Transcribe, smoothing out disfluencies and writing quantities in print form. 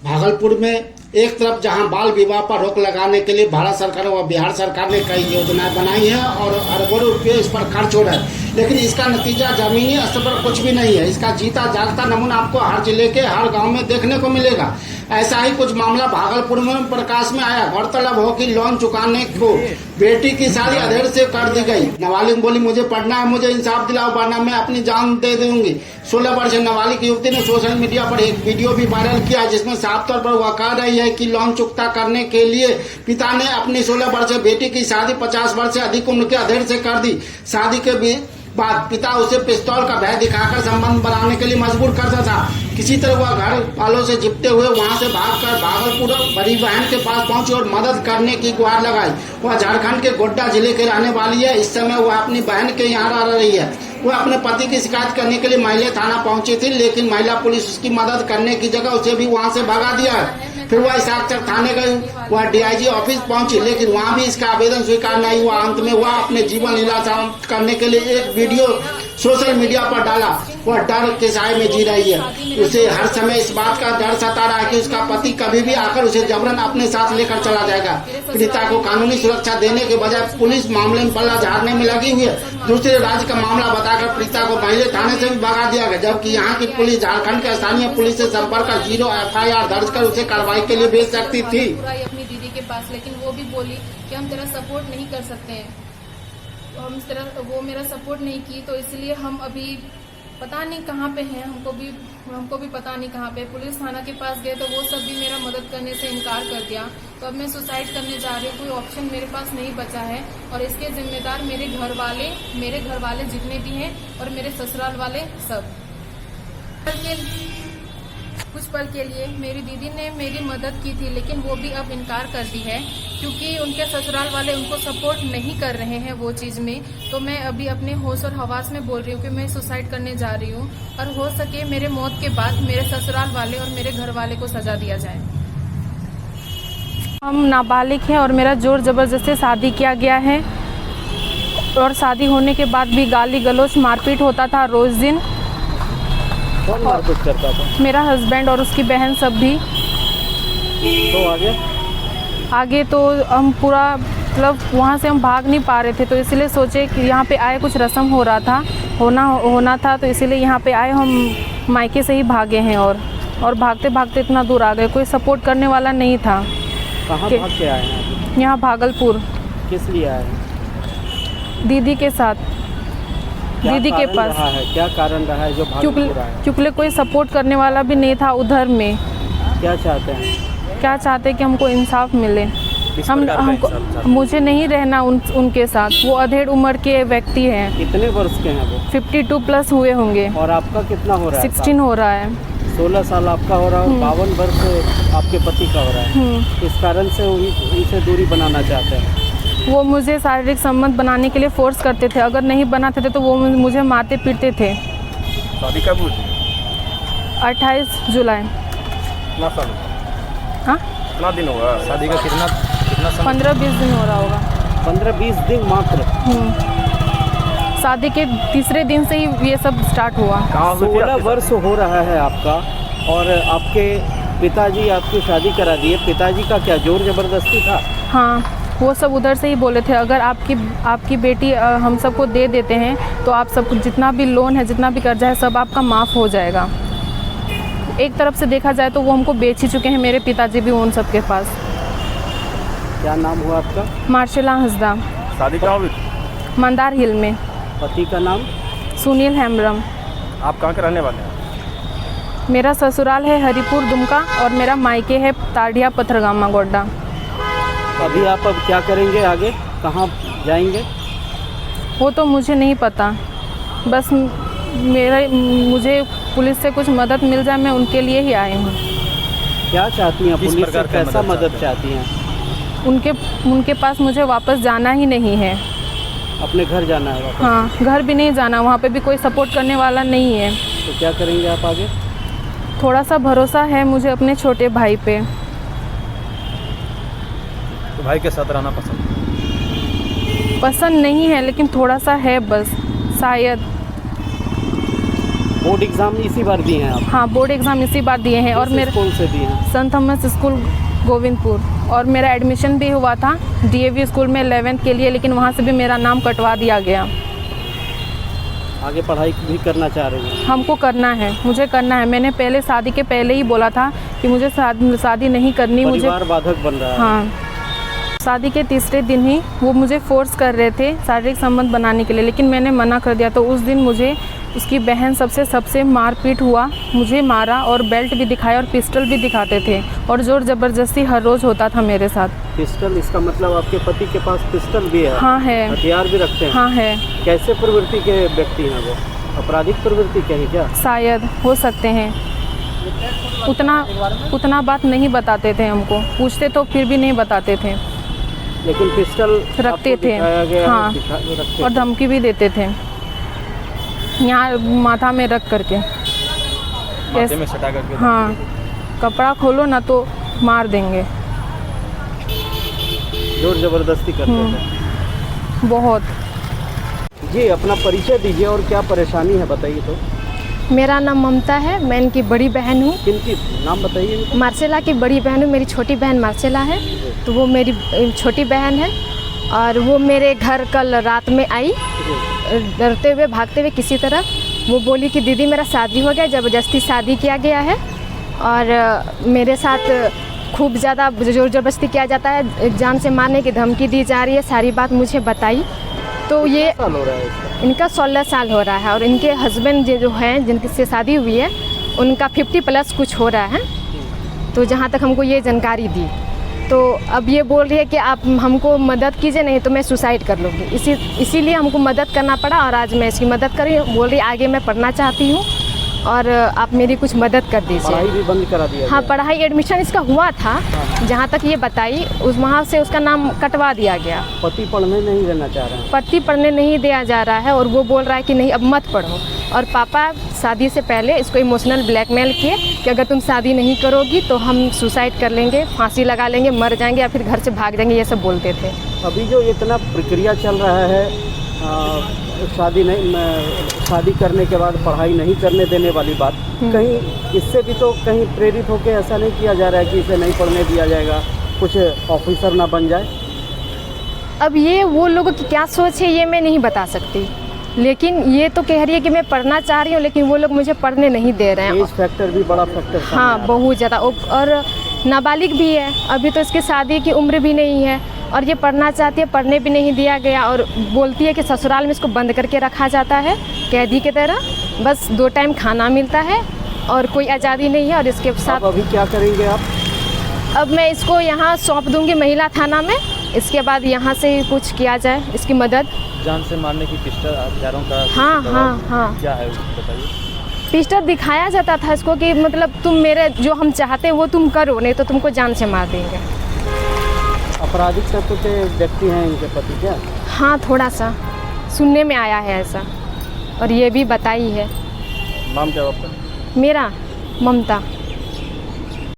भागलपुर में एक तरफ जहां बाल विवाह पर रोक लगाने के लिए भारत सरकार व बिहार सरकार ने कई योजनाएं बनाई हैं और अरबों रुपये इस पर खर्च हो रहा है, लेकिन इसका नतीजा जमीनी स्तर पर कुछ भी नहीं है। इसका जीता जागता नमूना आपको हर जिले के हर गांव में देखने को मिलेगा। ऐसा ही कुछ मामला भागलपुर में प्रकाश में आया। गौरतलब हो कि लोन चुकाने को बेटी की शादी अधेड़ से कर दी गई। नाबालिग बोली, मुझे पढ़ना है, मुझे इंसाफ दिलाओ वरना मैं अपनी जान दे दूंगी। 16 वर्षीय नाबालिग युवती ने सोशल मीडिया पर एक वीडियो भी वायरल किया, जिसमें साफ तौर पर वह कह रही है कि लोन चुकता करने के लिए पिता ने अपनी 16 वर्षीय बेटी की शादी 50 वर्ष से अधिक उम्र के अधेड़ से कर दी। शादी के बाद पिता उसे पिस्तौल का भय दिखाकर संबंध बनाने के लिए मजबूर करता था। किसी तरह वह घर वालों से चिपटे हुए वहां से भागकर भागलपुर बड़ी बहन के पास पहुंची और मदद करने की गुहार लगाई। वह झारखंड के गोड्डा जिले के रहने वाली है। इस समय वह अपनी बहन के यहाँ रह रही है। वह अपने पति की शिकायत करने के लिए महिला थाना पहुंची थी, लेकिन महिला पुलिस उसकी मदद करने की जगह उसे भी वहां से भगा दिया है। फिर वह इसाकचक थाने गई। वह डीआईजी ऑफिस पहुंची, लेकिन वहां भी इसका आवेदन स्वीकार नहीं हुआ। अंत में वह अपने जीवन लीला समाप्त करने के लिए एक वीडियो सोशल मीडिया पर डाला। वह डर के साए में जी रही है। उसे हर समय इस बात का डर सता रहा है कि उसका पति कभी भी आकर उसे जबरन अपने साथ लेकर चला जाएगा। पीड़िता को कानूनी सुरक्षा देने के बजाय पुलिस मामले में पल्ला झाड़ने में लगी हुई है। दूसरे राज्य का मामला बताकर पीड़िता को महिला थाने से भी भगा दिया गया, जबकि यहाँ की पुलिस झारखंड के स्थानीय पुलिस से संपर्क कर 0 FIR दर्ज कर उसे कार्रवाई के लिए भेज सकती थी। अपनी दीदी के पास, लेकिन वो भी बोली कि हम तेरा सपोर्ट नहीं कर सकते हैं। वो मेरा सपोर्ट नहीं की, तो इसलिए हम अभी पता नहीं कहाँ पे हैं। हमको भी पता नहीं कहाँ पे। पुलिस थाना के पास गए तो वो सब भी मेरा मदद करने से इनकार कर दिया। तो अब मैं सुसाइड करने जा रही हूँ। कोई ऑप्शन मेरे पास नहीं बचा है और इसके जिम्मेदार मेरे घर वाले जितने भी हैं और मेरे ससुराल वाले सब। कुछ पल के लिए मेरी दीदी ने मेरी मदद की थी, लेकिन वो भी अब इनकार कर दी है क्योंकि उनके ससुराल वाले उनको सपोर्ट नहीं कर रहे हैं वो चीज़ में। तो मैं अभी अपने होश और हवास में बोल रही हूँ कि मैं सुसाइड करने जा रही हूँ और हो सके मेरे मौत के बाद मेरे ससुराल वाले और मेरे घर वाले को सजा दिया जाए। हम नाबालिग हैं और मेरा जोर जबरदस्ती शादी किया गया है और शादी होने के बाद भी गाली गलौज मारपीट होता था रोज दिन। कौन मारपीट करता था? मेरा हस्बैंड और उसकी बहन सब भी। तो आगे तो हम पूरा मतलब वहाँ से हम भाग नहीं पा रहे थे, तो इसलिए सोचे कि यहाँ पे आए, कुछ रस्म हो रहा था, होना था, तो इसीलिए यहाँ पे आए। हम मायके से ही भागे हैं और भागते भागते इतना दूर आ गए। कोई सपोर्ट करने वाला नहीं था। कहाँ भाग के आए हैं? यहाँ भागलपुर। किस लिए आए हैं? दीदी के साथ, दीदी के पास। क्या कारण रहा है जो भागलपुर आए? क्योंकि कोई सपोर्ट करने वाला भी नहीं था उधर में। क्या चाहते हैं? क्या चाहते हैं कि हमको इंसाफ मिले। हमको मुझे नहीं रहना उनके साथ। वो अधेड़ उम्र के व्यक्ति हैं। कितने वर्ष के हैं वो? 52 प्लस हुए होंगे। और आपका कितना हो रहा है? 16 हो रहा है। 16 साल आपका हो रहा है, 52 वर्ष आपके पति का हो रहा है। इस कारण से उनसे दूरी बनाना चाहते हैं। वो मुझे शारीरिक संबंध बनाने के लिए फोर्स करते थे। अगर नहीं बनाते थे तो वो मुझे मारते पीटते थे। शादी कब हुई? 28 जुलाई। कितना साल? हाँ, कितना दिन होगा शादी का? कितना 15-20 दिन हो रहा होगा। 15-20 दिन मात्र? शादी के तीसरे दिन से ही ये सब स्टार्ट हुआ। 16 वर्ष हो रहा है आपका और आपके पिताजी आपकी शादी करा दिए। पिताजी का क्या जोर जबरदस्ती था? हाँ, वो सब उधर से ही बोले थे, अगर आपकी बेटी हम सबको दे देते हैं तो आप सब जितना भी लोन है, जितना भी कर्जा है, सब आपका माफ़ हो जाएगा। एक तरफ से देखा जाए तो वो हमको बेच ही चुके हैं, मेरे पिताजी भी उन सब के पास। क्या नाम हुआ आपका? मार्शेला हंसदा। शादी कहाँ हुई? मंदार हिल में। पति का नाम? सुनील हेम्ब्रम। आप कहाँ के रहने वाले हैं? मेरा ससुराल है हरिपुर दुमका और मेरा मायके है ताड़िया पथरगामा गोड्डा। अभी आप अब क्या करेंगे आगे? कहाँ जाएंगे? वो तो मुझे नहीं पता। बस मुझे पुलिस से कुछ मदद मिल जाए, मैं उनके लिए ही आई हूँ। क्या चाहती हैं पुलिस से? कैसा मदद चाहती हैं? उनके पास मुझे वापस जाना ही नहीं है। अपने घर जाना है वापस? हाँ, घर भी नहीं जाना, वहाँ पे भी कोई सपोर्ट करने वाला नहीं है। तो क्या करेंगे आप आगे? थोड़ा सा भरोसा है मुझे अपने छोटे भाई पे। तो भाई के साथ रहना पसंद नहीं है, लेकिन थोड़ा सा है बस, शायद। बोर्ड एग्ज़ाम इसी बार दिए हैं आप? हाँ, बोर्ड एग्ज़ाम इसी बार दिए हैं। और किस मेरे स्कूल से दिए हैं? संत थॉमस स्कूल गोविंदपुर। और मेरा एडमिशन भी हुआ था DAV स्कूल में 11th के लिए, लेकिन वहाँ से भी मेरा नाम कटवा दिया गया। आगे पढ़ाई भी करना चाह रही हैं? हमको करना है, मुझे करना है। मैंने पहले शादी के पहले ही बोला था कि मुझे शादी नहीं करनी, मुझे परिवार बाधक बन रहा है। हाँ, शादी के तीसरे दिन ही वो मुझे फोर्स कर रहे थे शारीरिक संबंध बनाने के लिए, लेकिन मैंने मना कर दिया। तो उस दिन मुझे उसकी बहन सबसे मारपीट हुआ, मुझे मारा और बेल्ट भी दिखाया और पिस्टल भी दिखाते थे और जोर ज़बरदस्ती हर रोज़ होता था मेरे साथ। पिस्टल, इसका मतलब आपके पति के पास पिस्टल भी है? हाँ है। हथियार भी रखते हैं? हाँ है। कैसे प्रवृत्ति के व्यक्ति हैं वो? आपराधिक प्रवृत्ति के हैं क्या? शायद हो सकते हैं। उतना बात नहीं बताते थे हमको, पूछते तो फिर भी नहीं बताते थे, लेकिन पिस्टल रखते थे। हाँ, और धमकी भी देते थे यहाँ माथा में रख करके, माथे में सटा करके। हाँ, कपड़ा खोलो ना तो मार देंगे। जोर जबरदस्ती करते थे बहुत। जी, अपना परिचय दीजिए और क्या परेशानी है बताइए तो। मेरा नाम ममता है, मैं इनकी बड़ी बहन हूँ। किनकी नाम बताइए? मार्सेला की बड़ी बहन हूँ। मेरी छोटी बहन मार्सेला है, तो वो मेरी छोटी बहन है। और वो मेरे घर कल रात में आई, डरते हुए भागते हुए किसी तरह। वो बोली कि दीदी मेरा शादी हो गया, ज़बरदस्ती शादी किया गया है और मेरे साथ खूब ज़्यादा जोर ज़बरदस्ती किया जाता है, जान से मारने की धमकी दी जा रही है। सारी बात मुझे बताई। तो ये साल हो रहा है इसका? इनका 16 साल हो रहा है और इनके हस्बैंड जो हैं जिनसे शादी हुई है उनका 50+ कुछ हो रहा है। तो जहाँ तक हमको ये जानकारी दी, तो अब ये बोल रही है कि आप हमको मदद कीजिए, नहीं तो मैं सुसाइड कर लूँगी। इसीलिए हमको मदद करना पड़ा और आज मैं इसकी मदद कर रही हूँ। बोल रही आगे मैं पढ़ना चाहती हूँ और आप मेरी कुछ मदद कर दीजिए। पढ़ाई भी बंद करा दिया? हाँ, पढ़ाई एडमिशन इसका हुआ था, जहाँ तक ये बताई उस वहाँ से उसका नाम कटवा दिया गया। पति पढ़ने नहीं देना चाह रहे हैं? पति पढ़ने नहीं दिया जा रहा है और वो बोल रहा है कि नहीं अब मत पढ़ो। और पापा शादी से पहले इसको इमोशनल ब्लैकमेल किए कि अगर तुम शादी नहीं करोगी तो हम सुसाइड कर लेंगे, फांसी लगा लेंगे, मर जाएंगे या फिर घर से भाग जाएंगे, ये सब बोलते थे। अभी जो इतना प्रक्रिया चल रहा है, शादी करने के बाद पढ़ाई नहीं करने देने वाली बात, कहीं इससे भी तो कहीं प्रेरित होकर ऐसा नहीं किया जा रहा है कि इसे नहीं पढ़ने दिया जाएगा, कुछ ऑफिसर ना बन जाए? अब ये वो लोगों की क्या सोच है ये मैं नहीं बता सकती, लेकिन ये तो कह रही है कि मैं पढ़ना चाह रही हूँ, लेकिन वो लोग मुझे पढ़ने नहीं दे रहे हैं। एज फैक्टर भी बड़ा फैक्टर। हाँ, बहुत ज़्यादा। और नाबालिग भी है, अभी तो इसकी शादी की उम्र भी नहीं है और ये पढ़ना चाहती है, पढ़ने भी नहीं दिया गया। और बोलती है कि ससुराल में इसको बंद करके रखा जाता है कैदी की तरह, बस 2 टाइम खाना मिलता है और कोई आज़ादी नहीं है। और इसके साथ अभी क्या करेंगे आप? अब मैं इसको यहाँ सौंप दूँगी महिला थाना में, इसके बाद यहाँ से कुछ किया जाए इसकी मदद। जान से मारने की पिस्टल हथियारों का? हाँ। क्या है बताइए। पिस्टल दिखाया जाता था इसको कि मतलब तुम मेरे जो हम चाहते हैं वो तुम करो, नहीं तो तुमको जान से मार देंगे। आपराधिक तत्व के व्यक्ति हैं इनके पति क्या? हाँ, थोड़ा सा सुनने में आया है ऐसा, और ये भी बताई है। नाम क्या आपका? मेरा ममता।